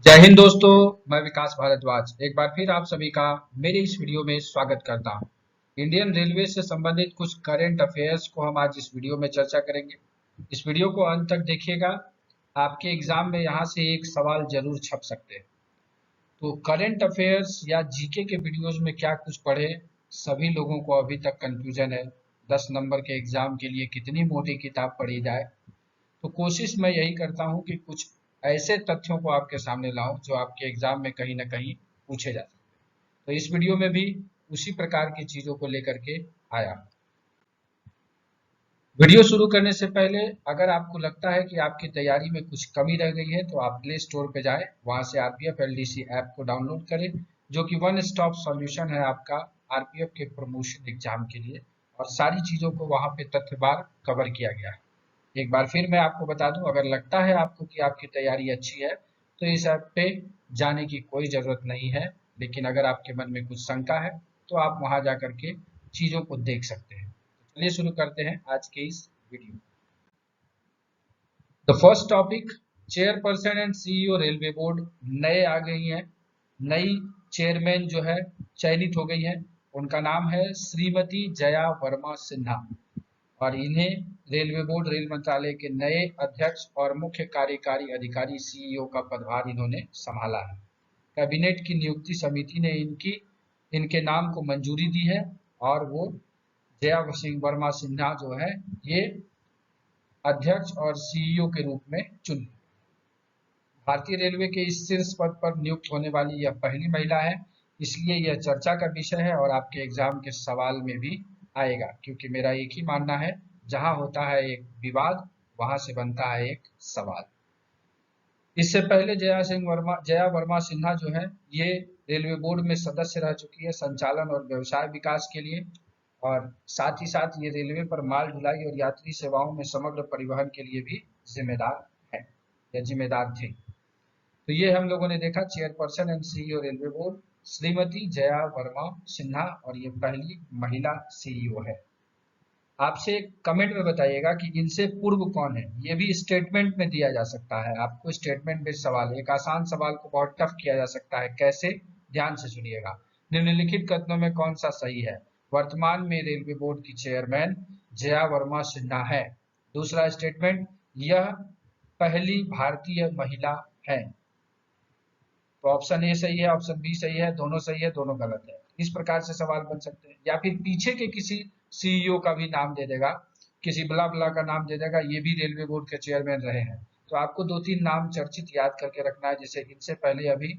जय हिंद दोस्तों। मैं विकास भारद्वाज एक बार फिर आप सभी का मेरे इस वीडियो में स्वागत करता हूं। इंडियन रेलवे से संबंधित कुछ करंट अफेयर्स को हम आज इस वीडियो में चर्चा करेंगे। इस वीडियो को अंत तक देखिएगा। आपके एग्जाम में यहाँ से एक सवाल जरूर छप सकते हैं। तो करंट अफेयर्स या जीके के वीडियोज में क्या कुछ पढ़े, सभी लोगों को अभी तक कंफ्यूजन है। 10 नंबर के एग्जाम के लिए कितनी मोटी किताब पढ़ी जाए। तो कोशिश मैं यही करता हूं कि कुछ ऐसे तथ्यों को आपके सामने लाऊं जो आपके एग्जाम में कहीं ना कहीं पूछे जा सकते हैं। तो इस वीडियो में भी उसी प्रकार की चीजों को लेकर के आया। वीडियो शुरू करने से पहले अगर आपको लगता है कि आपकी तैयारी में कुछ कमी रह गई है तो आप प्ले स्टोर पे जाएं, वहां से आरपीएफ एलडीसी ऐप को डाउनलोड करें, जो कि वन स्टॉप सॉल्यूशन है आपका आरपीएफ के प्रमोशन एग्जाम के लिए। और सारी चीजों को वहां पे तथ्यवार कवर किया गया है। एक बार फिर मैं आपको बता दूं, अगर लगता है आपको कि आपकी तैयारी अच्छी है तो इस ऐप पे जाने की कोई ज़रूरत नहीं है। लेकिन अगर आपके मन में कुछ शंका है तो आप वहां जा करके चीज़ों को देख सकते हैं। तो चलिए शुरू करते हैं आज के इस video. The first topic, chairperson and CEO railway board नए आ गई हैं। नई चेयरमैन जो है चयनित हो गई है। उनका नाम है श्रीमती जया वर्मा सिन्हा। और इन्हें रेलवे बोर्ड रेल मंत्रालय के नए अध्यक्ष और मुख्य कार्यकारी अधिकारी सीईओ का पदभार इन्होंने संभाला है। कैबिनेट की नियुक्ति समिति ने इनके नाम को मंजूरी दी है और वो जया सिंह वर्मा सिन्हा जो है ये अध्यक्ष और सीईओ के रूप में चुनी। भारतीय रेलवे के इस शीर्ष पद पर नियुक्त होने वाली यह पहली महिला है, इसलिए यह चर्चा का विषय है और आपके एग्जाम के सवाल में भी आएगा। क्योंकि मेरा एक ही मानना है, जहां होता है एक विवाद वहां से बनता है एक सवाल। इससे पहले जया वर्मा सिन्हा जो है ये रेलवे बोर्ड में सदस्य रह चुकी है, संचालन और व्यवसाय विकास के लिए। और साथ ही साथ ये रेलवे पर माल ढुलाई और यात्री सेवाओं में समग्र परिवहन के लिए भी जिम्मेदार है या जिम्मेदार थे। तो ये हम लोगों ने देखा chairperson and CEO railway board Shrimati Jaya Verma Sinha, और ये पहली महिला सीईओ है। आपसे कमेंट में बताइएगा कि इनसे पूर्व कौन है। ये भी स्टेटमेंट में दिया जा सकता है। आपको स्टेटमेंट बेस्ड सवाल, एक आसान सवाल को बहुत टफ किया जा सकता है। कैसे, ध्यान से सुनिएगा। निम्नलिखित कथनों में कौन सा सही है? वर्तमान में रेलवे बोर्ड की चेयरमैन जया वर्मा सिन्हा है। दूसरा स्टेटमेंट, यह पहली भारतीय महिला है। तो ऑप्शन ए सही है, ऑप्शन बी सही है, दोनों सही है, दोनों गलत है। इस प्रकार से सवाल बन सकते हैं। या फिर पीछे के किसी सीईओ का भी नाम दे देगा, किसी बला बला का नाम दे देगा, ये भी रेलवे बोर्ड के चेयरमैन रहे हैं। तो आपको 2-3 नाम चर्चित याद करके रखना है। जैसे इनसे पहले अभी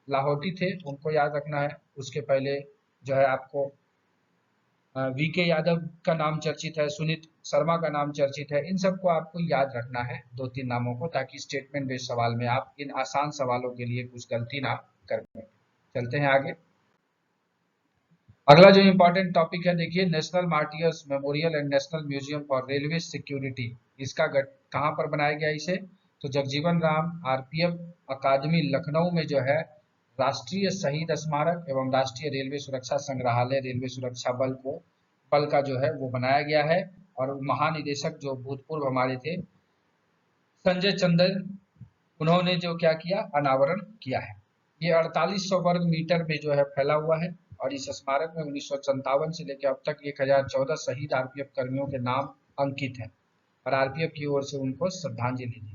लाहौटी थे, उनको याद रखना है। उसके पहले जो है आपको वीके यादव का नाम चर्चित है, सुनीत शर्मा का नाम चर्चित है। इन सबको आपको याद रखना है, 2-3 नामों को, ताकि स्टेटमेंट बेस्ड सवाल में आप इन आसान सवालों के लिए कुछ गलती ना कर पाए। चलते हैं आगे। अगला जो इंपॉर्टेंट टॉपिक है, देखिए, national martyrs memorial and national museum for railway security. इसका कहाँ पर बनाया गया इसे? तो जगजीवन राम आरपीएफ अकादमी लखनऊ में जो है राष्ट्रीय शहीद स्मारक एवं राष्ट्रीय रेलवे सुरक्षा संग्रहालय रेलवे सुरक्षा बल का जो है वो बनाया गया है। और महानिदेशक जो भूतपूर्व हमारे थे संजय चंदन, उन्होंने जो क्या किया, अनावरण किया है। ये 4800 वर्ग मीटर में जो है फैला हुआ है। और इस स्मारक में 1957 से लेकर अब तक 1014 शहीद आरपीएफ कर्मियों के नाम अंकित हैं और आरपीएफ की ओर से उनको श्रद्धांजलि दी गई।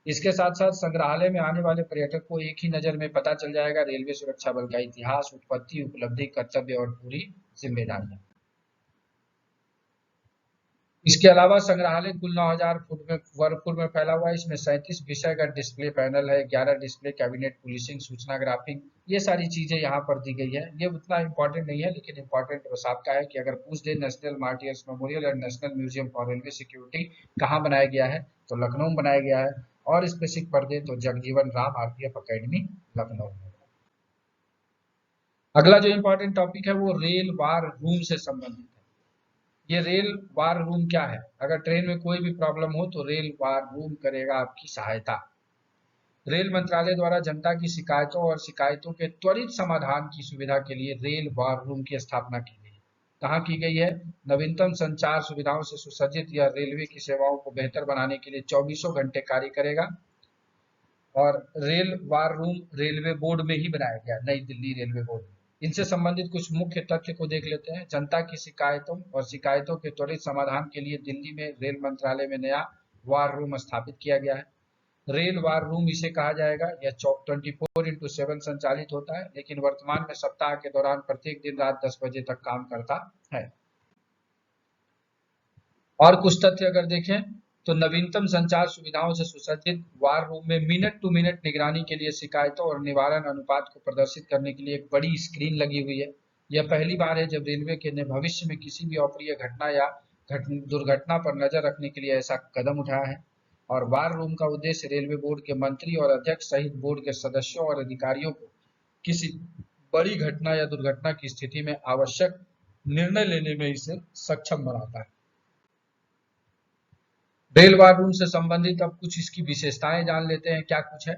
इसके साथ साथ संग्रहालय में आने वाले पर्यटक को एक ही नज़र में पता चल जाएगा रेलवे सुरक्षा बल का इतिहास, उत्पत्ति, उपलब्धि, कर्तव्य और पूरी जिम्मेदारियां। इसके अलावा संग्रहालय कुल 9000 वर्ग फुट में फैला हुआ है। इसमें 37 विषयगत डिस्प्ले पैनल है, 11 डिस्प्ले कैबिनेट पुलिसिंग सूचना ग्राफिंग, ये सारी चीजें यहाँ पर दी गई है। ये उतना इंपॉर्टेंट नहीं है, लेकिन इंपॉर्टेंट बस आपका है कि अगर पूछ दे national martyrs memorial and national museum for railway security कहाँ बनाया गया है, तो लखनऊ में बनाया गया है। और स्पेसिफिक कर दे तो जगजीवन राम आरपीएफ अकेडमी लखनऊ में। अगला जो इंपॉर्टेंट टॉपिक है वो रेल वार रूम से संबंधित है। ये रेल वार रूम क्या है? अगर ट्रेन में कोई भी प्रॉब्लम हो तो रेल वार रूम करेगा आपकी सहायता। रेल मंत्रालय द्वारा जनता की शिकायतों और शिकायतों के त्वरित समाधान की सुविधा के लिए रेल वार रूम की स्थापना की गई है। कहाँ की गई है? नवीनतम संचार सुविधाओं से सुसज्जित यह रेलवे की सेवाओं को बेहतर बनाने के लिए 24 घंटे कार्य करेगा। और rail war room railway board में ही बनाया गया, नई दिल्ली रेलवे बोर्ड में। इनसे संबंधित कुछ मुख्य तथ्य को देख लेते हैं। जनता की शिकायतों और शिकायतों के त्वरित समाधान के लिए दिल्ली में रेल मंत्रालय में नया वार रूम स्थापित किया गया है। रेल वार रूम इसे कहा जाएगा। यह 24/7 संचालित होता है, लेकिन वर्तमान में सप्ताह के दौरान प्रत्येक दिन रात 10 बजे तक काम करता है। और कुछ तथ्य अगर देखें तो नवीनतम संचार सुविधाओं से सुसज्जित वार रूम में मिनट टू मिनट निगरानी के लिए शिकायतों और निवारण अनुपात को प्रदर्शित करने के लिए एक बड़ी स्क्रीन लगी हुई है। यह पहली बार है जब रेलवे के ने भविष्य में किसी भी अप्रिय घटना या दुर्घटना पर नजर रखने के लिए ऐसा कदम उठाया है। और वार रूम का उद्देश्य रेलवे बोर्ड के मंत्री और अध्यक्ष सहित बोर्ड के सदस्यों और अधिकारियों को किसी बड़ी घटना या दुर्घटना की स्थिति में आवश्यक निर्णय लेने में इसे सक्षम बनाता है। रेल वार रूम से संबंधित अब कुछ इसकी विशेषताएं जान लेते हैं, क्या कुछ है।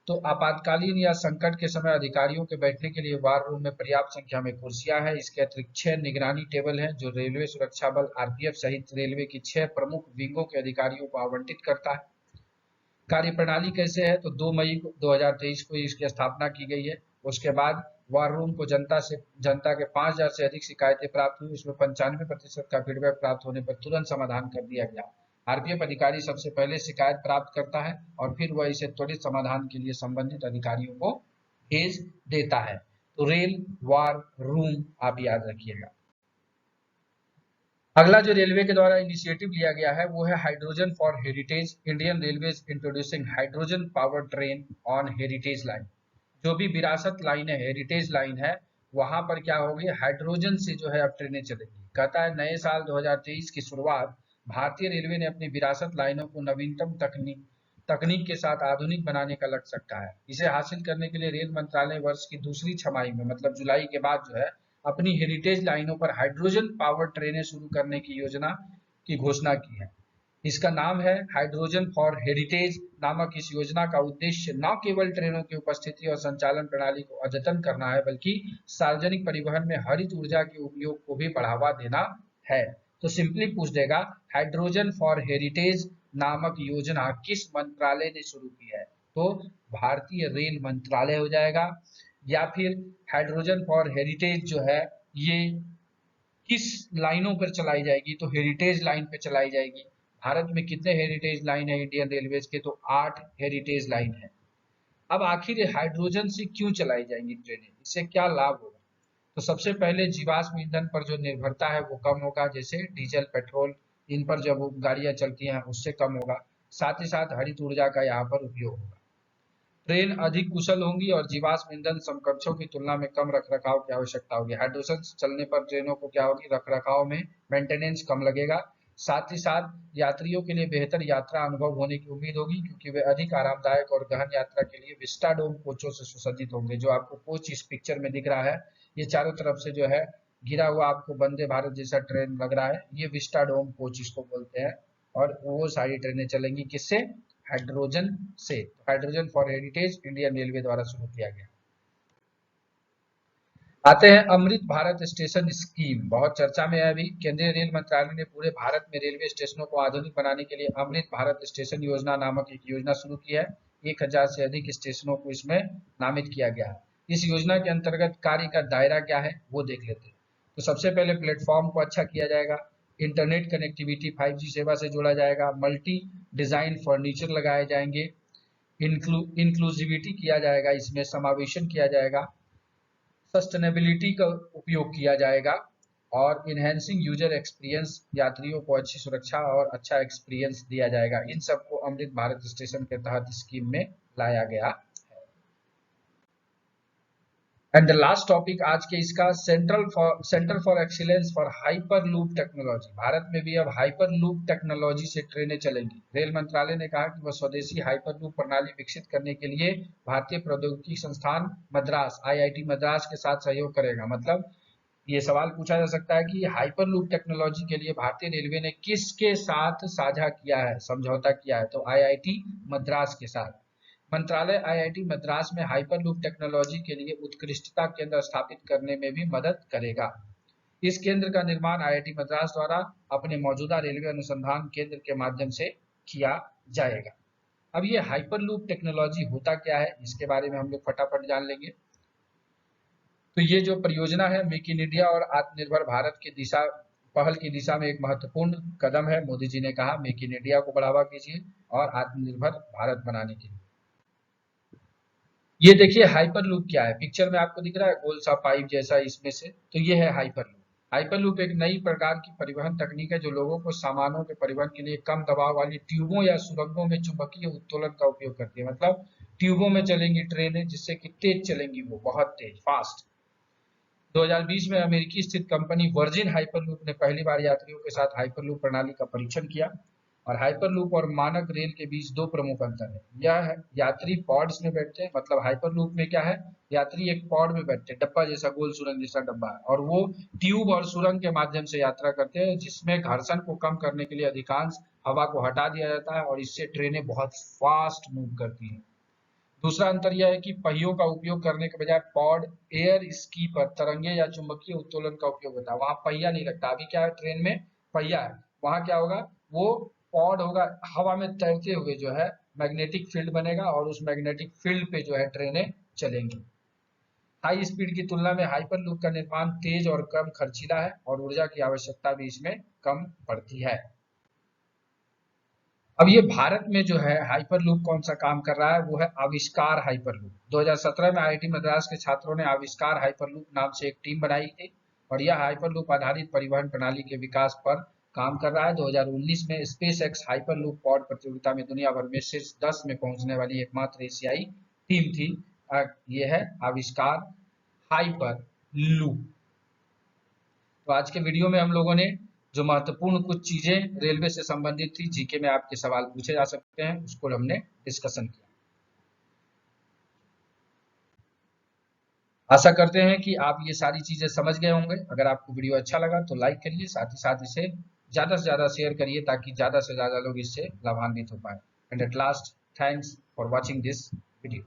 तो आपातकालीन या संकट के समय अधिकारियों के बैठने के लिए वार रूम में पर्याप्त संख्या में कुर्सियां हैं। इसके अतिरिक्त 6 निगरानी टेबल हैं जो रेलवे सुरक्षा बल आरपीएफ सहित रेलवे की 6 प्रमुख विंगों के अधिकारियों को आवंटित करता है। कार्यप्रणाली कैसे है, तो 2 मई 2023 को इसकी स्थापना की गई है। उसके बाद वार रूम को जनता के 5,000 से अधिक शिकायतें प्राप्त हुई। उसमें 95% का फीडबैक प्राप्त होने पर तुरंत समाधान कर दिया गया। आरपीएफ अधिकारी सबसे पहले शिकायत प्राप्त करता है और फिर वह इसे त्वरित समाधान के लिए संबंधित अधिकारियों को भेज देता है। तो रेल वार रूम आप याद रखिएगा। अगला जो रेलवे के द्वारा इनिशिएटिव लिया गया है वो है hydrogen for heritage. Indian railways introducing hydrogen power train on heritage line. जो भी विरासत लाइन है, हेरिटेज लाइन है, वहां पर क्या होगी, हाइड्रोजन से जो है अब ट्रेनें चलेंगी। कहता है नए साल 2023 की शुरुआत भारतीय रेलवे ने अपनी विरासत लाइनों को नवीनतम तकनीक के साथ आधुनिक बनाने का लक्ष्य रखा है। इसे हासिल करने के लिए रेल मंत्रालय वर्ष की दूसरी छमाही में, मतलब जुलाई के बाद जो है, अपनी हेरिटेज लाइनों पर हाइड्रोजन पावर ट्रेनें शुरू करने की योजना की घोषणा की है। इसका नाम है हाइड्रोजन फॉर हेरिटेज। नामक इस योजना का उद्देश्य न केवल ट्रेनों की उपस्थिति और संचालन प्रणाली को अद्यतन करना है, बल्कि सार्वजनिक परिवहन में हरित ऊर्जा के उपयोग को भी बढ़ावा देना है। तो सिंपली पूछ देगा, हाइड्रोजन फॉर हेरिटेज नामक योजना किस मंत्रालय ने शुरू की है, तो भारतीय रेल मंत्रालय हो जाएगा। या फिर हाइड्रोजन फॉर हेरिटेज जो है ये किस लाइनों पर चलाई जाएगी, तो हेरिटेज लाइन पे चलाई जाएगी। भारत में कितने हेरिटेज लाइन है इंडियन रेलवेज के, तो 8 हेरिटेज लाइन है। अब आखिर हाइड्रोजन से क्यों चलाई जाएंगी ट्रेनें, इससे क्या लाभ होगा। तो सबसे पहले जीवाश्म ईंधन पर जो निर्भरता है वो कम होगा, जैसे डीजल पेट्रोल, इन पर जब गाड़ियां चलती हैं उससे कम होगा। साथ ही साथ हरित ऊर्जा का यहाँ पर उपयोग होगा। ट्रेन अधिक कुशल होंगी और जीवाश्म ईंधन समकक्षों की तुलना में कम रखरखाव की आवश्यकता होगी। हाइड्रोजन चलने पर ट्रेनों को क्या होगी, रखरखाव में मेंटेनेंस कम लगेगा। साथ ही साथ यात्रियों के लिए बेहतर यात्रा अनुभव होने की उम्मीद होगी, क्योंकि वे अधिक आरामदायक और गहन यात्रा के लिए विस्टाडोम कोचों से सुसज्जित होंगे। जो आपको कोच इस पिक्चर में दिख रहा है, ये चारों तरफ से जो है घिरा हुआ आपको वंदे भारत जैसा ट्रेन लग रहा है, ये विस्टाडोम कोच इसको बोलते हैं। और वो सारी ट्रेनें चलेंगी किससे, हाइड्रोजन से। Hydrogen for heritage Indian railway द्वारा शुरू किया गया। आते हैं अमृत भारत स्टेशन स्कीम, बहुत चर्चा में है अभी। केंद्रीय रेल मंत्रालय ने पूरे भारत में रेलवे स्टेशनों को आधुनिक बनाने के लिए अमृत भारत स्टेशन योजना नामक एक योजना शुरू की है। 1000 से अधिक स्टेशनों को इसमें नामित किया गया है। इस योजना के अंतर्गत कार्य का दायरा क्या है वो देख लेते हैं। तो सबसे पहले प्लेटफॉर्म को अच्छा किया जाएगा, इंटरनेट कनेक्टिविटी 5G सेवा से जोड़ा जाएगा, मल्टी डिजाइन फर्नीचर लगाए जाएंगे, इंक्लूसिविटी किया जाएगा, इसमें समावेशन किया जाएगा, सस्टेनेबिलिटी का उपयोग किया जाएगा, और इनहेंसिंग यूजर एक्सपीरियंस, यात्रियों को अच्छी सुरक्षा और अच्छा एक्सपीरियंस दिया जाएगा। इन सबको अमृत भारत स्टेशन के तहत स्कीम में लाया गया। एंड द लास्ट टॉपिक आज के इसका, centre for excellence for hyper loop technology. Bharat में भी अब हाइपर लूप टेक्नोलॉजी से ट्रेनें चलेंगी। रेल मंत्रालय ने कहा कि वह स्वदेशी हाइपर लूप प्रणाली विकसित करने के लिए भारतीय प्रौद्योगिकी संस्थान मद्रास आईआईटी मद्रास के साथ सहयोग करेगा। मतलब ये सवाल पूछा जा सकता है कि हाइपर लूप टेक्नोलॉजी के लिए भारतीय रेलवे ने किसके साथ साझा किया है, समझौता किया है, तो आईआईटी मद्रास के साथ। मंत्रालय आईआईटी मद्रास में हाइपरलूप टेक्नोलॉजी के लिए उत्कृष्टता केंद्र स्थापित करने में भी मदद करेगा। इस केंद्र का निर्माण आईआईटी मद्रास द्वारा अपने मौजूदा रेलवे अनुसंधान केंद्र के माध्यम से किया जाएगा। अब ये हाइपरलूप टेक्नोलॉजी होता क्या है, इसके बारे में हम लोग फटाफट जान लेंगे। तो ये जो परियोजना है मेक इन इंडिया और आत्मनिर्भर भारत की पहल की दिशा में एक महत्वपूर्ण कदम है। मोदी जी ने कहा मेक इन इंडिया को बढ़ावा कीजिए और आत्मनिर्भर भारत बनाने के लिए। ये देखिए हाइपरलूप क्या है, पिक्चर में आपको दिख रहा है गोल सा पाइप जैसा इसमें से, तो ये है हाइपरलूप। हाइपरलूप एक नई प्रकार की परिवहन तकनीक है जो लोगों को सामानों के परिवहन के लिए कम दबाव वाली ट्यूबों या सुरंगों में चुंबकीय उत्तोलन का उपयोग करती है। मतलब ट्यूबों में चलेंगी ट्रेनें जिससे कि तेज चलेंगी, वो बहुत तेज फास्ट। 2020 में अमेरिकी स्थित कंपनी वर्जिन हाइपरलूप ने पहली बार यात्रियों के साथ हाइपरलूप प्रणाली का परीक्षण किया। और हाइपरलूप और मानक रेल के बीच दो प्रमुख अंतर है। यह है यात्री पॉड्स में बैठते हैं, मतलब हाइपरलूप में क्या है, यात्री एक पॉड में बैठते हैं, डब्बा जैसा गोल सुरंग जैसा डब्बा है, और वो ट्यूब और सुरंग के माध्यम से यात्रा करते हैं जिसमें घर्षण को कम करने के लिए अधिकांश हवा को हटा दिया जाता है और इससे ट्रेनें बहुत फास्ट मूव करती हैं। दूसरा अंतर यह है कि पहियों का उपयोग करने के बजाय पॉड एयर स्की पर तरंगे या चुंबकीय उत्तोलन का उपयोग होता है। वहां पहिया नहीं लगता, अभी क्या है ट्रेन में पहिया है, वहां क्या होगा, वो पॉड होगा, हवा में तैरते हुए जो है मैग्नेटिक फील्ड बनेगा और उस मैग्नेटिक फील्ड पे जो है ट्रेनें चलेंगी। हाई स्पीड की तुलना में हाइपरलूप का निर्माण तेज और कम खर्चीला है और ऊर्जा की आवश्यकता भी इसमें कम पड़ती है। अब ये भारत में जो है हाइपरलूप कौन सा काम कर रहा है, वो है आविष्कार हाइपरलूप। 2017 में आईआईटी मद्रास के छात्रों ने आविष्कार हाइपरलूप नाम से एक टीम बनाई थी और यह हाइपरलूप आधारित परिवहन प्रणाली के विकास पर काम कर रहा है। 2019 में स्पेस एक्स हाइपरलूप पॉड प्रतियोगिता में दुनिया भर में शीर्ष 10 में पहुंचने वाली एकमात्र एशियाई टीम थी। ये है आविष्कार हाइपरलूप। तो आज के वीडियो में हम लोगों ने जो महत्वपूर्ण कुछ चीजें रेलवे से संबंधित थी, जीके में आपके सवाल पूछे जा सकते हैं, उसको हमने डिस्कशन किया। आशा करते हैं कि आप ये सारी चीजें समझ गए होंगे। अगर आपको वीडियो अच्छा लगा तो लाइक करिए, साथ ही साथ इसे ज्यादा से ज्यादा शेयर करिए ताकि ज्यादा से ज्यादा लोग इससे लाभान्वित हो पाए। And at last, thanks for watching this video.